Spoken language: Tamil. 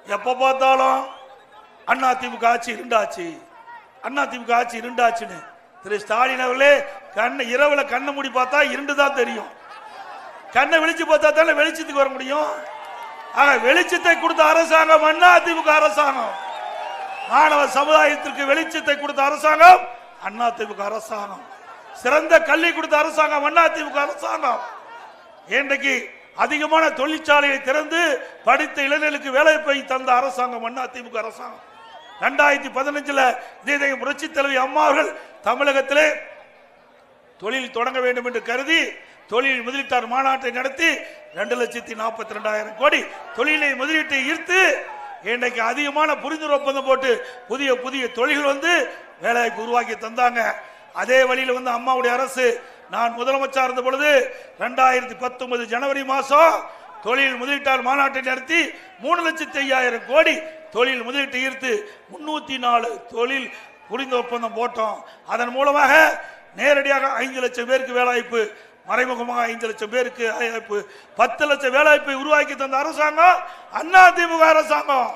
எப்ப பார்த்தாலும் அதிமுக ஆட்சி இருண்டாச்சு, அதிமுக ஆட்சி இருண்டாச்சுன்னு திரு ஸ்டாலின் அவர்களே இரவுல கண்ணை மூடி பார்த்தா இருண்டுதான் தெரியும், கண்ணை வெளிச்சு பார்த்தா தானே வெளிச்சத்துக்கு வர முடியும். ஆக வெளிச்சத்தை கொடுத்த அரசாங்கம் அதிமுக அரசாங்கம், மாணவ சமுதாயத்திற்கு வெளிச்சத்தை கொடுத்த அரசாங்கம் அதிமுக அரசாங்கம், சிறந்த கல்வி கொடுத்த அரசாங்கம் அதிமுக அரசாங்கம். இன்றைக்கு அதிகமான தொழிற்சாலையை திறந்து படித்த இளைஞர்களுக்கு வேலைவாய்ப்பை தந்த அரசாங்கம் அதிமுக அரசாங்கம். 2015 இதே புரட்சி தலைவி அம்மா அவர்கள் தமிழகத்திலே தொழில் தொடங்க வேண்டும் என்று கருதி தொழில் முதலீட்டார் மாநாட்டை நடத்தி 2,42,000 கோடி தொழிலை முதலீட்டை ஈர்த்து இன்றைக்கு அதிகமான புரிந்துணர்வு ஒப்பந்தம் போட்டு புதிய புதிய தொழில்கள் வந்து வேலைவாய்ப்பு உருவாக்கி தந்தாங்க. அதே வழியில் அம்மாவுடைய அரசு நான் முதலமைச்சர் இருந்த பொழுது 2019 ஜனவரி மாதம் தொழில் முதலீட்டார் மாநாட்டை நடத்தி 3,05,000 கோடி தொழில் முதலீட்டை ஈர்த்து 304 தொழில் புரிந்து ஒப்பந்தம் போட்டோம். அதன் மூலமாக நேரடியாக 5 லட்சம் பேருக்கு வேலைவாய்ப்பு, மறைமுகமாக 5 லட்சம் பேருக்கு வேலைவாய்ப்பு, 10 லட்சம் வேலைவாய்ப்பை உருவாக்கி தந்த அரசாங்கம் அதிமுக அரசாங்கம்.